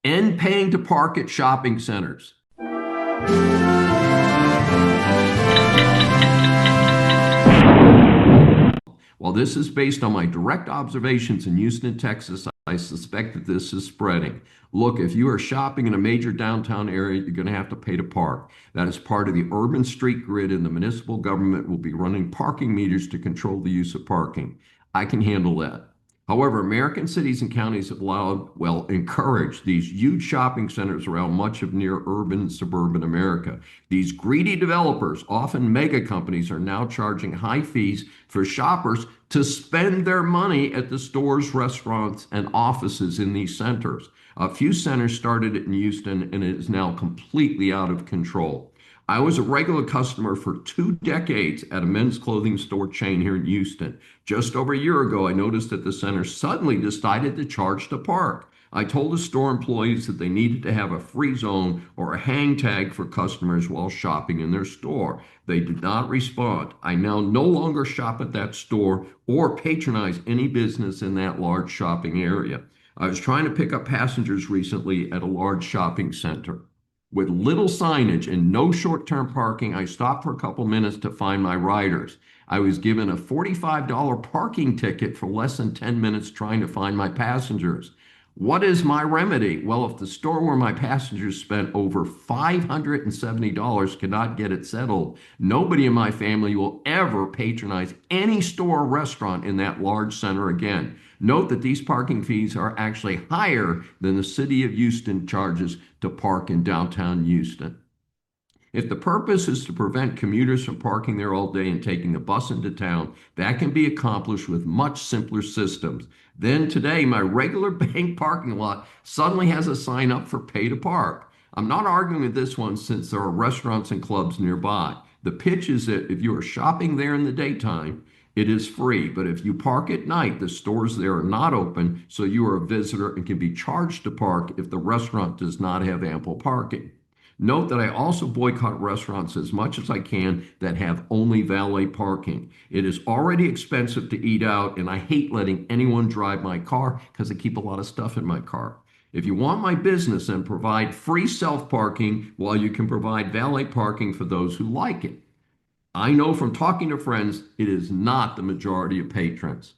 End paying to park at shopping centers. While this is based on my direct observations in Houston, Texas, I suspect that this is spreading. Look, if you are shopping in a major downtown area, you're going to have to pay to park. That is part of the urban street grid, and the municipal government will be running parking meters to control the use of parking. I can handle that. However, American cities and counties have allowed, well, encouraged these huge shopping centers around much of near urban and suburban America. These greedy developers, often mega companies, are now charging high fees for shoppers to spend their money at the stores, restaurants, and offices in these centers. A few centers started it in Houston, and it is now completely out of control. I was a regular customer for 2 decades at a men's clothing store chain here in Houston. Just over a year ago, I noticed that the center suddenly decided to charge to park. I told the store employees that they needed to have a free zone or a hang tag for customers while shopping in their store. They did not respond. I now no longer shop at that store or patronize any business in that large shopping area. I was trying to pick up passengers recently at a large shopping center. With little signage and no short-term parking, I stopped for a couple minutes to find my riders. I was given a $45 parking ticket for less than 10 minutes trying to find my passengers. What is my remedy? Well, if the store where my passengers spent over $570 cannot get it settled, nobody in my family will ever patronize any store or restaurant in that large center again. Note that these parking fees are actually higher than the city of Houston charges to park in downtown Houston. If the purpose is to prevent commuters from parking there all day and taking the bus into town, that can be accomplished with much simpler systems. Then today, my regular bank parking lot suddenly has a sign up for pay to park. I'm not arguing with this one since there are restaurants and clubs nearby. The pitch is that if you are shopping there in the daytime, it is free, but if you park at night, the stores there are not open, so you are a visitor and can be charged to park if the restaurant does not have ample parking. Note that I also boycott restaurants as much as I can that have only valet parking. It is already expensive to eat out, and I hate letting anyone drive my car because I keep a lot of stuff in my car. If you want my business, then provide free self-parking while you can provide valet parking for those who like it. I know from talking to friends, it is not the majority of patrons.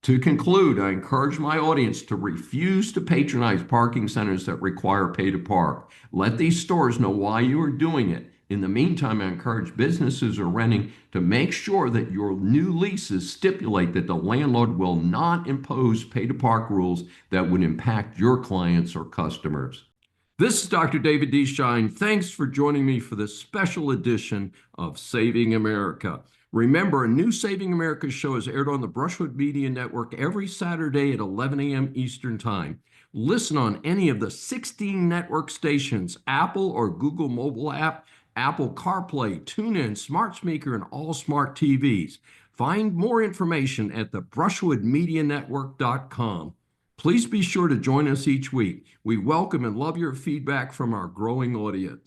To conclude, I encourage my audience to refuse to patronize parking centers that require pay to park. Let these stores know why you are doing it. In the meantime, I encourage businesses who are renting to make sure that your new leases stipulate that the landlord will not impose pay to park rules that would impact your clients or customers. This is Dr. David D. Shine. Thanks for joining me for this special edition of Saving America. Remember, a new Saving America show is aired on the Brushwood Media Network every Saturday at 11 a.m. Eastern Time. Listen on any of the 16 network stations, Apple or Google mobile app, Apple CarPlay, TuneIn, Smart Speaker, and all smart TVs. Find more information at the brushwoodmedianetwork.com. Please be sure to join us each week. We welcome and love your feedback from our growing audience.